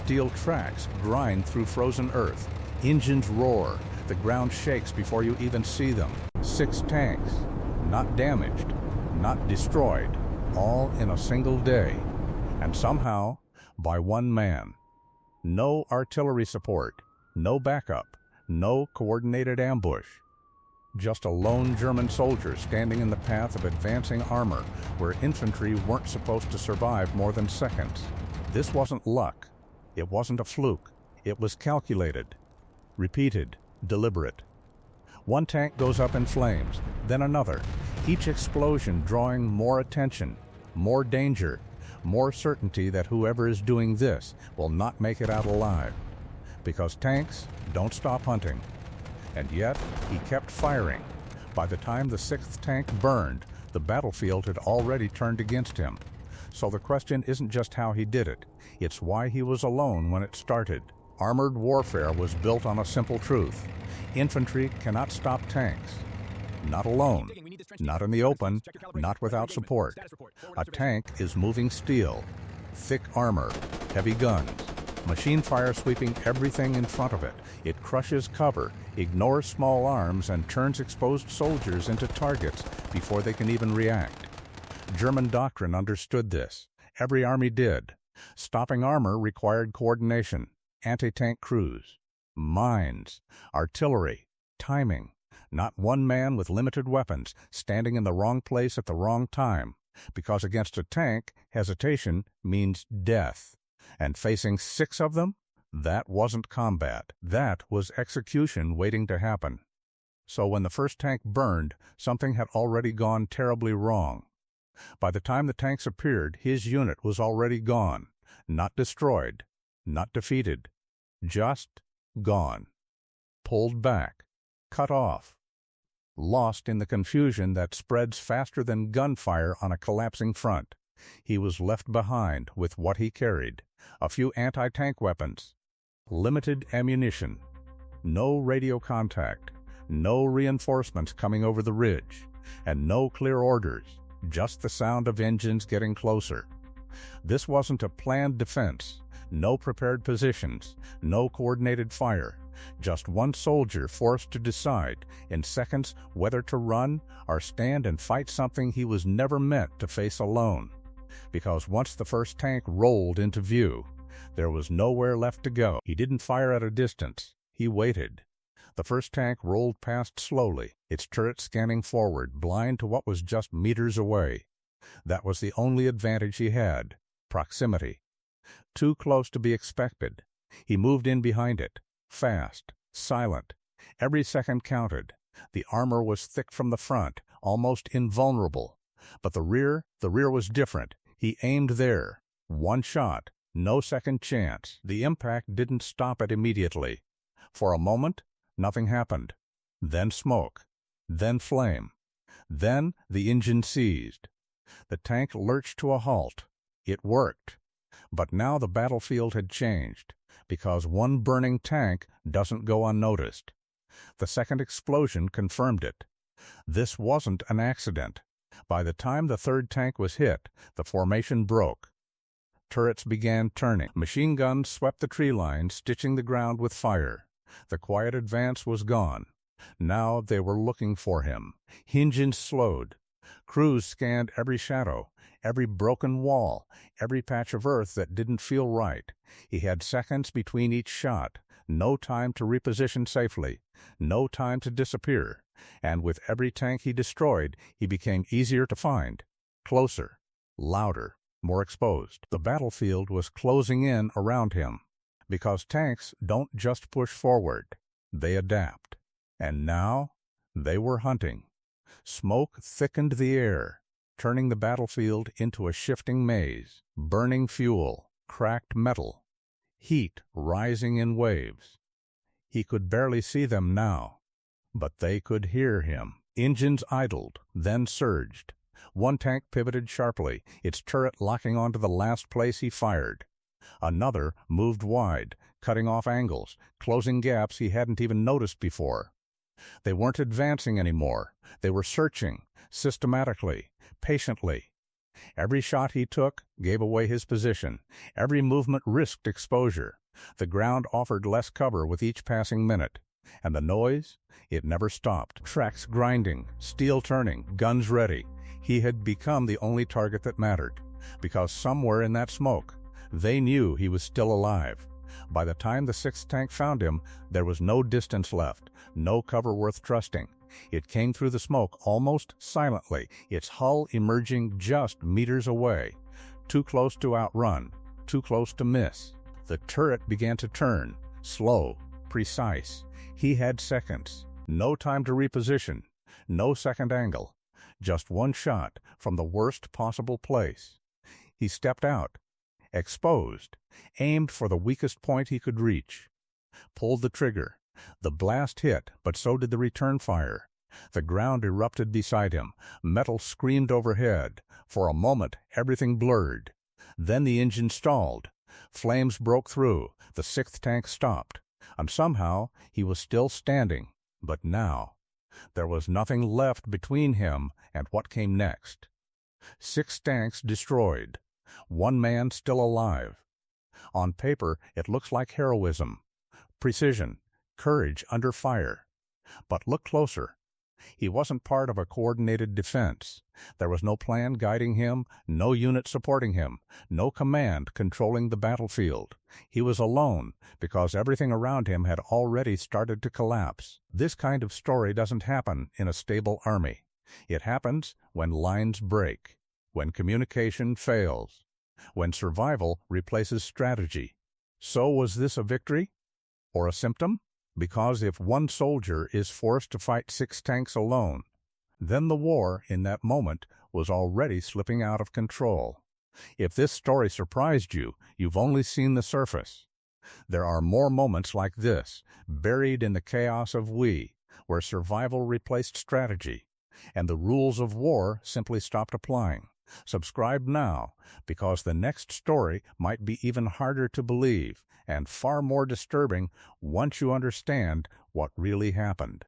Steel tracks grind through frozen earth. Engines roar. The ground shakes before you even see them. 6 tanks, not damaged, not destroyed, all in a single day. And somehow, by one man. No artillery support, no backup, no coordinated ambush. Just a lone German soldier standing in the path of advancing armor where infantry weren't supposed to survive more than seconds. This wasn't luck. It wasn't a fluke. It was calculated, repeated, deliberate. One tank goes up in flames, then another, each explosion drawing more attention, more danger, more certainty that whoever is doing this will not make it out alive. Because tanks don't stop hunting. And yet, he kept firing. By the time the 6th tank burned, the battlefield had already turned against him. So the question isn't just how he did it, it's why he was alone when it started. Armored warfare was built on a simple truth. Infantry cannot stop tanks. Not alone, not in the open, not without support. A tank is moving steel, thick armor, heavy guns, machine fire sweeping everything in front of it. It crushes cover, ignores small arms, and turns exposed soldiers into targets before they can even react. German doctrine understood this. Every army did. Stopping armor required coordination, anti-tank crews, mines, artillery, timing. Not one man with limited weapons standing in the wrong place at the wrong time, because against a tank, hesitation means death. And facing 6 of them? That wasn't combat. That was execution waiting to happen. So when the first tank burned, something had already gone terribly wrong. By the time the tanks appeared, his unit was already gone. Not destroyed, not defeated. Just gone. Pulled back. Cut off. Lost in the confusion that spreads faster than gunfire on a collapsing front. He was left behind with what he carried. A few anti-tank weapons. Limited ammunition. No radio contact. No reinforcements coming over the ridge. And no clear orders. Just the sound of engines getting closer. This wasn't a planned defense. No prepared positions. No coordinated fire. Just one soldier forced to decide in seconds whether to run or stand and fight something he was never meant to face alone. Because once the first tank rolled into view, there was nowhere left to go. He didn't fire at a distance. He waited. The first tank rolled past slowly, its turret scanning forward, blind to what was just meters away. That was the only advantage he had, proximity. Too close to be expected. He moved in behind it, fast, silent. Every second counted. The armor was thick from the front, almost invulnerable. But the rear was different. He aimed there. One shot. No second chance. The impact didn't stop it immediately. For a moment, nothing happened. Then smoke. Then flame. Then the engine seized. The tank lurched to a halt. It worked. But now the battlefield had changed, because one burning tank doesn't go unnoticed. The second explosion confirmed it. This wasn't an accident. By the time the third tank was hit, the formation broke. Turrets began turning. Machine guns swept the tree line, stitching the ground with fire. The quiet advance was gone. Now they were looking for him. Engines slowed. Crews scanned every shadow, every broken wall, every patch of earth that didn't feel right. He had seconds between each shot, no time to reposition safely, no time to disappear. And with every tank he destroyed, he became easier to find, closer, louder, more exposed. The battlefield was closing in around him, because tanks don't just push forward, they adapt. And now they were hunting. Smoke thickened the air, turning the battlefield into a shifting maze. Burning fuel, cracked metal, heat rising in waves. He could barely see them now, but they could hear him. Engines idled, then surged. One tank pivoted sharply, its turret locking onto the last place he fired. Another moved wide, cutting off angles, closing gaps he hadn't even noticed before. They weren't advancing anymore. They were searching, systematically, patiently. Every shot he took gave away his position. Every movement risked exposure. The ground offered less cover with each passing minute. And the noise? It never stopped. Tracks grinding, steel turning, guns ready. He had become the only target that mattered, because somewhere in that smoke, they knew he was still alive. By the time the sixth tank found him, there was no distance left, no cover worth trusting. It came through the smoke almost silently, its hull emerging just meters away. Too close to outrun, too close to miss. The turret began to turn, slow, precise. He had seconds, no time to reposition, no second angle, just one shot from the worst possible place. He stepped out, exposed, aimed for the weakest point he could reach, pulled the trigger. The blast hit, but so did the return fire. The ground erupted beside him. Metal screamed overhead. For a moment, everything blurred. Then the engine stalled. Flames broke through. The sixth tank stopped. And somehow, he was still standing. But now, there was nothing left between him and what came next. 6 tanks destroyed. 1 man still alive. On paper, it looks like heroism, precision, courage under fire. But look closer. He wasn't part of a coordinated defense. There was no plan guiding him, no unit supporting him, no command controlling the battlefield. He was alone because everything around him had already started to collapse. This kind of story doesn't happen in a stable army. It happens when lines break, when communication fails, when survival replaces strategy. So was this a victory? Or a symptom? Because if one soldier is forced to fight 6 tanks alone, then the war in that moment was already slipping out of control. If this story surprised you, you've only seen the surface. There are more moments like this, buried in the chaos of WWII, where survival replaced strategy, and the rules of war simply stopped applying. Subscribe now, because the next story might be even harder to believe and far more disturbing once you understand what really happened.